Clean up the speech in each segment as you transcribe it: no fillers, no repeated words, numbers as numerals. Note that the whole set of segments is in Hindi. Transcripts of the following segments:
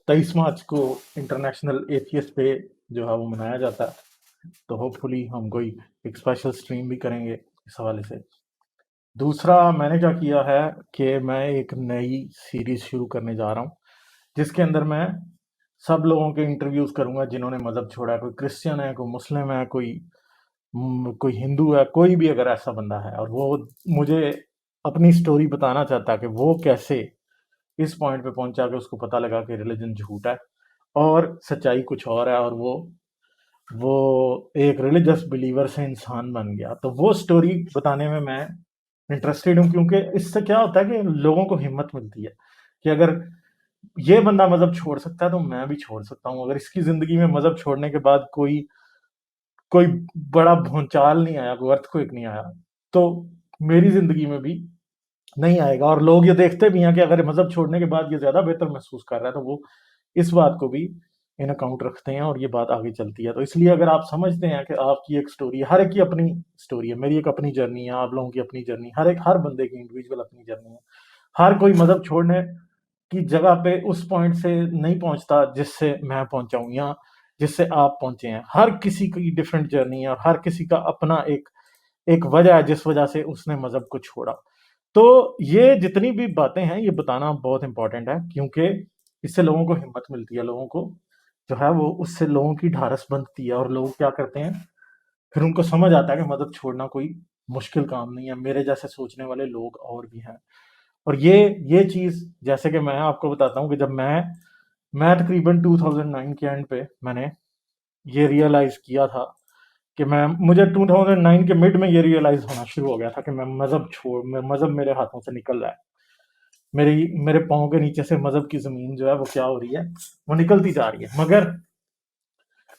23 मार्च को इंटरनेशनल एथियस्ट डे जो है वो मनाया जाता है। तो होपफुली हम कोई एक स्पेशल स्ट्रीम भी करेंगे इस हवाले से। दूसरा मैंने क्या किया है कि मैं एक नई सीरीज शुरू करने जा रहा हूँ, जिसके अंदर मैं सब लोगों के इंटरव्यूज करूंगा जिन्होंने मजहब छोड़ा है। कोई क्रिश्चियन है, कोई मुस्लिम है, कोई हिंदू है, कोई भी अगर ऐसा बंदा है और वो मुझे अपनी स्टोरी बताना चाहता है कि वो कैसे इस पॉइंट पे पहुंचा कि उसको पता लगा कि रिलीजन झूठ है और सच्चाई कुछ और है, और वो एक रिलीजियस बिलीवर से इंसान बन गया, तो वो स्टोरी बताने में मैं इंटरेस्टेड हूँ। क्योंकि इससे क्या होता है कि लोगों को हिम्मत मिलती है कि अगर ये बंदा मजहब छोड़ सकता है तो मैं भी छोड़ सकता हूँ। अगर इसकी जिंदगी में मजहब छोड़ने के बाद कोई कोई बड़ा भूचाल नहीं आया, कोई अर्थक्वेक नहीं आया, तो मेरी जिंदगी में भी नहीं आएगा। और लोग ये देखते भी हैं कि अगर मजहब छोड़ने के बाद ये ज्यादा बेहतर महसूस कर रहा है, तो वो इस बात को भी इन अकाउंट रखते हैं और ये बात आगे चलती है। तो इसलिए अगर आप समझते हैं कि आपकी एक स्टोरी है, हर एक की अपनी स्टोरी है, मेरी एक अपनी जर्नी है, आप लोगों की अपनी जर्नी, हर बंदे की इंडिविजुअल अपनी जर्नी है। हर कोई मजहब छोड़ने की जगह पे उस पॉइंट से नहीं पहुंचता जिससे मैं पहुंचा हूं या जिससे आप पहुंचे हैं। हर किसी की डिफरेंट जर्नी है और हर किसी का अपना एक एक वजह है जिस वजह से उसने मजहब को छोड़ा। तो ये जितनी भी बातें हैं ये बताना बहुत इंपॉर्टेंट है, क्योंकि इससे लोगों को हिम्मत मिलती है, लोगों को जो है वो उससे लोगों की ढारस बनती है और लोग क्या करते हैं, फिर उनको समझ आता है कि मदद छोड़ना कोई मुश्किल काम नहीं है, मेरे जैसे सोचने वाले लोग और भी हैं। और ये चीज जैसे कि मैं आपको बताता हूँ कि जब मैं तकरीबन 2009 के एंड पे मैंने ये रियलाइज किया था कि मैं मुझे 2009 के मिड में ये रियलाइज होना शुरू हो गया था कि मजहब मेरे हाथों से निकल रहा है। मेरे पाँव के नीचे से मजहब की जमीन जो है वो क्या हो रही है, वो निकलती जा रही है। मगर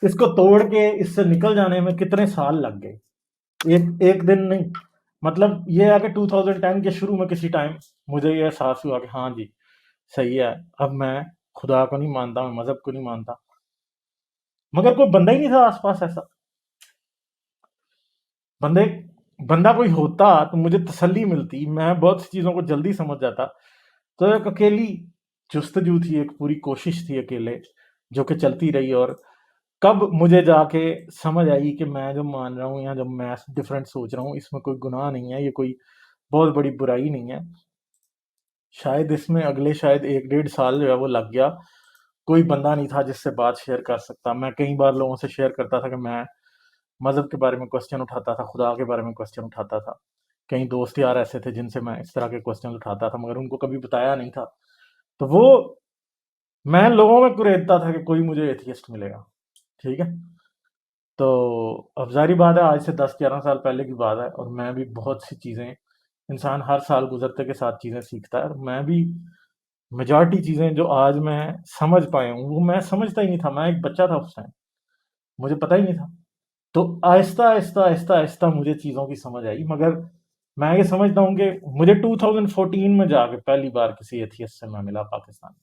इसको तोड़ के इससे निकल जाने में कितने साल लग गए, एक एक दिन नहीं। मतलब ये है कि 2010 के शुरू में किसी टाइम मुझे ये एहसास हुआ कि हाँ जी सही है, अब मैं खुदा को नहीं मानता, मैं मजहब को नहीं मानता। मगर कोई बंदा ही नहीं था आसपास ऐसा। बंदे बंदा कोई होता तो मुझे तसल्ली मिलती, मैं बहुत सी चीजों को जल्दी समझ जाता। तो एक अकेली जुस्तजू थी, एक पूरी कोशिश थी अकेले, जो कि चलती रही। और कब मुझे जाके समझ आई कि मैं जो मान रहा हूँ या जब मैं डिफरेंट सोच रहा हूँ इसमें कोई गुनाह नहीं है, ये कोई बहुत बड़ी बुराई नहीं है। शायद इसमें अगले शायद 1 डेढ़ साल जो है वो लग गया। कोई बंदा नहीं था जिससे बात शेयर कर सकता। मैं कई बार लोगों से शेयर करता था कि मैं मज़हब के बारे में क्वेश्चन उठाता था, खुदा के बारे में क्वेश्चन उठाता था। कई दोस्त यार ऐसे थे जिनसे मैं इस तरह के क्वेश्चन उठाता था, मगर उनको कभी बताया नहीं था। तो वो मैं लोगों में कुरेदता था कि कोई मुझे एथियस्ट मिलेगा, ठीक है। तो अब ज़ाहिर बात है आज से 10-11 साल पहले की बात है, और मैं भी बहुत सी चीज़ें, इंसान हर साल गुजरते के साथ चीज़ें सीखता है, और मैं भी मेजॉरिटी चीज़ें जो आज मैं समझ पाया हूँ वो मैं समझता ही नहीं था। मैं एक बच्चा था उस टाइम, मुझे पता ही नहीं था। तो आहिस्ता आहिस्ता आहिस्ता आहिस्ता मुझे चीज़ों की समझ आई। मगर मैं ये समझता हूँ कि मुझे 2014 में जाके पहली बार किसी एथियस्ट से मैं मिला पाकिस्तान में।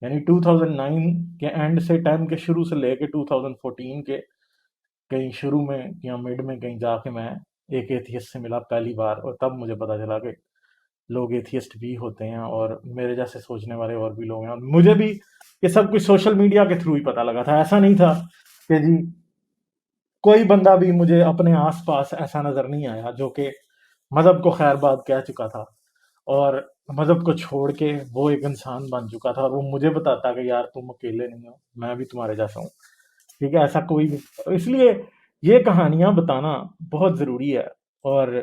यानी 2009 के एंड से टाइम के शुरू से लेके 2014 के कहीं शुरू में या मिड में कहीं जाके मैं एक एथियस्ट से मिला पहली बार, और तब मुझे पता चला कि लोग एथियस्ट भी होते हैं और मेरे जैसे सोचने वाले और भी लोग हैं। और मुझे भी ये सब कुछ सोशल मीडिया के थ्रू ही पता लगा था। ऐसा नहीं था कि जी कोई बंदा भी मुझे अपने आसपास ऐसा नजर नहीं आया जो कि मजहब को खैरबाद कह चुका था और मजहब को छोड़ के वो एक इंसान बन चुका था, और वो मुझे बताता कि यार तुम अकेले नहीं हो, मैं भी तुम्हारे जैसा हूँ, ठीक है। ऐसा कोई भी, इसलिए ये कहानियां बताना बहुत जरूरी है। और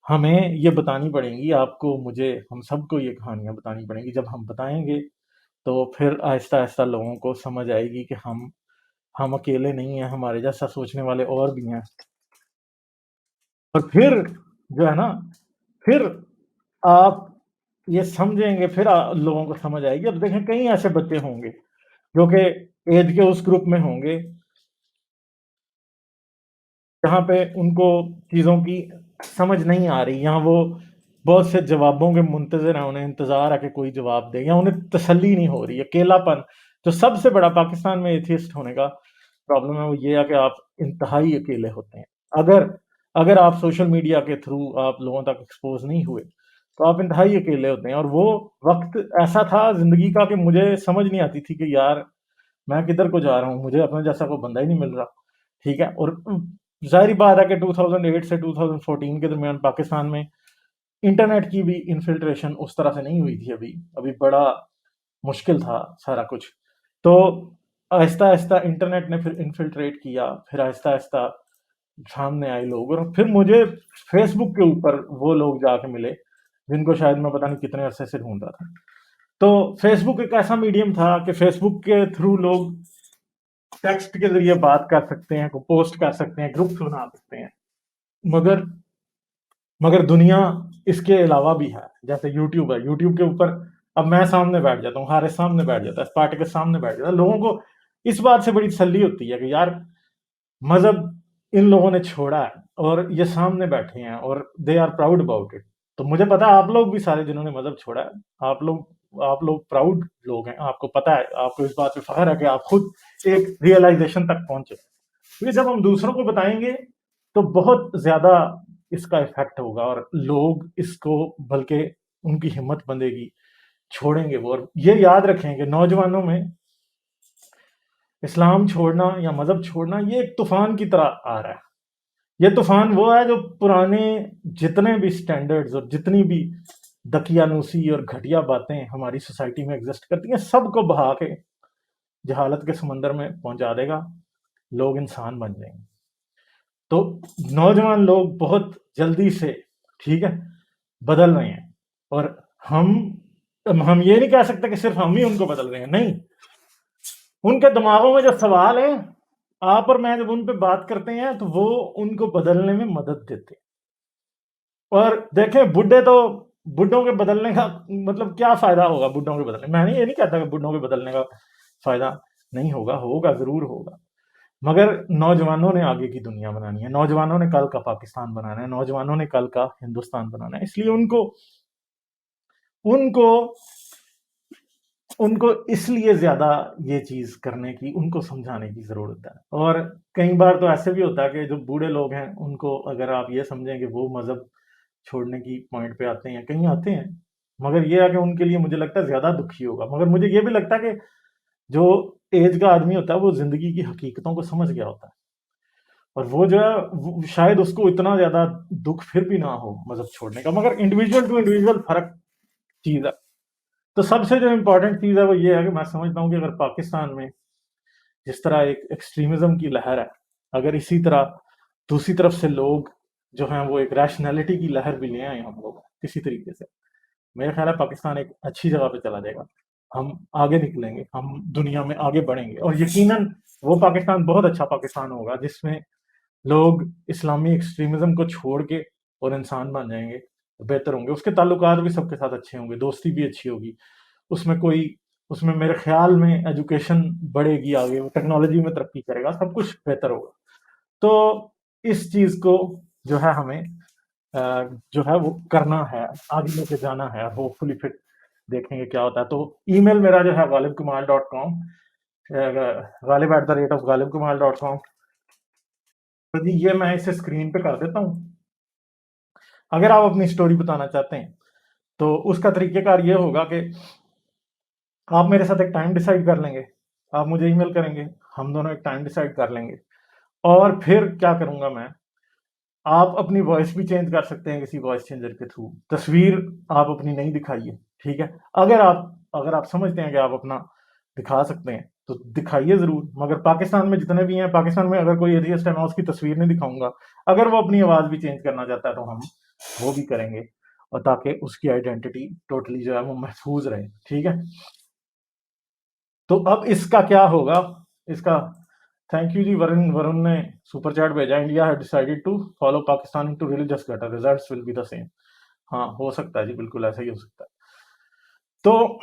हमें ये बतानी पड़ेंगी, आपको, मुझे, हम सबको ये कहानियां बतानी पड़ेंगी। जब हम बताएंगे तो फिर आहिस्ता आहिस्ता लोगों को समझ आएगी कि हम अकेले नहीं हैं, हमारे जैसा सोचने वाले और भी हैं। और फिर जो है ना, फिर आप ये समझेंगे, फिर लोगों को समझ आएगी। अब देखें कई ऐसे बच्चे होंगे जो कि एज के उस ग्रुप में होंगे जहाँ पे उनको चीज़ों की समझ नहीं आ रही, या वो बहुत से जवाबों के मुंतज़िर हैं, उन्हें इंतज़ार है कि कोई जवाब दे, या उन्हें तसल्ली नहीं हो रही, अकेलापन। जो सबसे बड़ा पाकिस्तान में एथियस्ट होने का प्रॉब्लम है वो ये है कि आप इंतहाई अकेले होते हैं। अगर अगर आप सोशल मीडिया के थ्रू आप लोगों तक एक्सपोज नहीं हुए तो आप इंतहाई अकेले होते हैं। और वो वक़्त ऐसा था ज़िंदगी का कि मुझे समझ नहीं आती थी कि यार मैं किधर को जा रहा हूँ, मुझे अपने जैसा कोई बंदा ही नहीं मिल रहा, ठीक है? और ज़ाहिर-सी बात है कि 2008 से 2014 के दरमियान पाकिस्तान में इंटरनेट की भी इन्फिल्ट्रेशन उस तरह से नहीं हुई थी अभी, अभी बड़ा मुश्किल था सारा कुछ। तो आहिस्ता-आहिस्ता इंटरनेट ने फिर इन्फिल्ट्रेट किया, फिर आहिस्ता-आहिस्ता सामने आए लोग, और फिर मुझे फेसबुक के ऊपर वो लोग जाके मिले, जिनको शायद मैं पता नहीं कितने अरसे से ढूँढ रहा था। तो फेसबुक एक ऐसा मीडियम था कि फेसबुक के थ्रू लोग टेक्स्ट के ज़रिए बात कर सकते हैं, पोस्ट कर सकते हैं, ग्रुप्स बना सकते हैं। मगर मगर दुनिया इसके अलावा भी है, जैसे यूट्यूब है, यूट्यूब के ऊपर अब मैं सामने बैठ जाता हूँ, हारिस सामने बैठ जाता है, स्पार्टकस सामने बैठ जाता है। लोगों को इस बात से बड़ी तसल्ली होती है कि यार मज़हब इन लोगों ने छोड़ा है और ये सामने बैठे हैं और they are proud about it. तो मुझे पता है आप लोग भी सारे जिन्होंने मज़हब छोड़ा है, आप लोग प्राउड लोग हैं, आपको पता है, आपको इस बात पे फ़ख्र है कि आप खुद एक रियलाइज़ेशन तक पहुँचे। क्योंकि जब हम दूसरों को बताएँगे, तो बहुत ज़्यादा इसका इफ़ेक्ट होगा और लोग इसको बल्कि उनकी हिम्मत बंधेगी, छोड़ेंगे वो। और ये याद रखें कि नौजवानों में इस्लाम छोड़ना या मज़हब छोड़ना ये एक तूफ़ान की तरह आ रहा है। ये तूफ़ान वो है जो पुराने जितने भी स्टैंडर्ड्स और जितनी भी दकियानूसी और घटिया बातें हमारी सोसाइटी में एग्ज़िस्ट करती हैं, सबको बहा के जहालत के समंदर में पहुँचा देगा, लोग इंसान बन जाएँगे। तो नौजवान लोग बहुत जल्दी से, ठीक है, बदल रहे हैं। और हम हम ये नहीं कह सकते कि सिर्फ़ हम ही उनको बदल रहे हैं, नहीं। उनके दिमागों में जो सवाल हैं, आप और मैं जब उन पे बात करते हैं, तो वो उनको बदलने में मदद देते हैं। और देखें, बुड्ढों के बदलने का मतलब क्या फ़ायदा होगा बुड्ढों के बदलने, मैं ये नहीं कहता कि बुड्ढों के बदलने का फ़ायदा नहीं होगा, होगा, ज़रूर होगा। मगर नौजवानों ने आगे की दुनिया बनानी है, नौजवानों ने कल का पाकिस्तान बनाना है, नौजवानों ने कल का हिंदुस्तान बनाना है। इसलिए उनको उनको उनको इसलिए ज़्यादा ये चीज़ करने की, उनको समझाने की ज़रूरत है। और कई बार तो ऐसे भी होता है कि जो बूढ़े लोग हैं, उनको अगर आप ये समझें कि वो मज़हब छोड़ने की पॉइंट पे आते हैं, कहीं आते हैं, मगर ये है कि उनके लिए मुझे लगता है ज़्यादा दुखी होगा। मगर मुझे ये भी लगता है कि जो ऐज का आदमी होता है, वो ज़िंदगी की हकीकतों को समझ गया होता है। और वो जो है, वो शायद उसको इतना ज़्यादा दुःख फिर भी ना हो मज़हब छोड़ने का, मगर इंडिविजुअल टू इंडिविजुअल फ़र्क चीज़ है। तो सबसे जो इम्पोर्टेंट चीज़ है वो ये है कि मैं समझता हूँ कि अगर पाकिस्तान में जिस तरह एक एक्सट्रीमिज़्म की लहर है, अगर इसी तरह दूसरी तरफ से लोग जो हैं वो एक रैशनैलिटी की लहर भी ले आएँ हम लोग किसी तरीके से, मेरा ख़्याल है पाकिस्तान एक अच्छी जगह पे चला जाएगा। हम आगे निकलेंगे, हम दुनिया में आगे बढ़ेंगे और यकीनन वो पाकिस्तान बहुत अच्छा पाकिस्तान होगा जिसमें लोग इस्लामी एक्सट्रीमिज़्म को छोड़ के और इंसान बन जाएँगे, बेहतर होंगे। उसके ताल्लुकात भी सबके साथ अच्छे होंगे, दोस्ती भी अच्छी होगी। उसमें कोई उसमें मेरे ख़्याल में एजुकेशन बढ़ेगी आगे, वो टेक्नोलॉजी में तरक्की करेगा, सब कुछ बेहतर होगा। तो इस चीज़ को जो है हमें जो है वो करना है, आगे लेके जाना है, होपफुली फिर देखेंगे क्या होता है। तो ईमेल मेरा जो है ghalibkamal.com ghalib@ghalibkamal.com। तो जी, ये मैं इसे स्क्रीन पे कर देता हूँ। अगर आप अपनी स्टोरी बताना चाहते हैं, तो उसका तरीक़ेकार ये होगा कि आप मेरे साथ एक टाइम डिसाइड कर लेंगे। आप मुझे ईमेल करेंगे, हम दोनों एक टाइम डिसाइड कर लेंगे और फिर क्या करूँगा मैं, आप अपनी वॉइस भी चेंज कर सकते हैं किसी वॉइस चेंजर के थ्रू। तस्वीर आप अपनी नहीं दिखाइए, ठीक है? अगर आप समझते हैं कि आप अपना दिखा सकते हैं, तो दिखाइए ज़रूर। मगर पाकिस्तान में जितने भी हैं, पाकिस्तान में अगर कोई एथियस्ट है, मैं उसकी तस्वीर नहीं दिखाऊँगा। अगर वो अपनी आवाज़ भी चेंज करना चाहता है, तो हम वो भी करेंगे और ताकि उसकी आइडेंटिटी टोटली जो है वो महफूज़ रहे, ठीक है? तो अब इसका क्या होगा? इसका थैंक यू जी, वरुण वरुण ने सुपर चैट भेजा। India have decided to follow Pakistan into religious clutter, results will be the same. हाँ, हो सकता है जी, बिल्कुल ऐसा ही हो सकता है। तो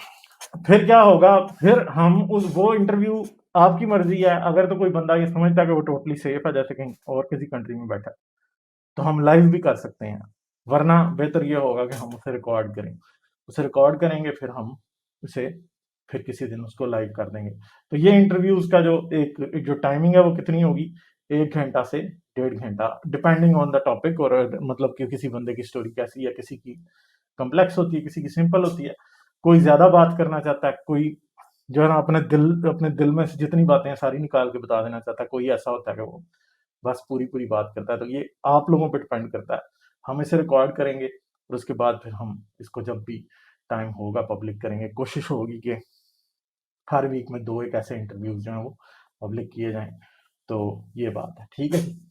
फिर क्या होगा? फिर हम उस वो इंटरव्यू, आपकी मर्ज़ी है, अगर तो कोई बंदा ये समझता है कि वो टोटली सेफ है, जैसे कहीं और किसी कंट्री में बैठा है, तो हम लाइव भी कर सकते हैं। वरना बेहतर ये होगा कि हम उसे रिकॉर्ड करें। उसे रिकॉर्ड करेंगे, फिर हम उसे फिर किसी दिन उसको लाइव कर देंगे। तो ये इंटरव्यूज़ का जो एक जो टाइमिंग है वो कितनी होगी? 1 घंटा से 1.5 घंटा, डिपेंडिंग ऑन द टॉपिक, और मतलब कि किसी बंदे की स्टोरी कैसी है, किसी की कॉम्प्लेक्स होती है, किसी की सिंपल होती है। कोई ज़्यादा बात करना चाहता है, कोई जो है ना अपने दिल में से जितनी बातें हैं सारी निकाल के बता देना चाहता है, कोई ऐसा होता है कि वो बस पूरी-पूरी बात करता है। तो ये आप लोगों पे डिपेंड करता है। हम इसे रिकॉर्ड करेंगे और उसके बाद फिर हम इसको जब भी टाइम होगा पब्लिक करेंगे। कोशिश होगी कि हर वीक में 2 एक ऐसे इंटरव्यूज़ जो हैं वो पब्लिक किए जाएँ। तो ये बात है। ठीक है जी?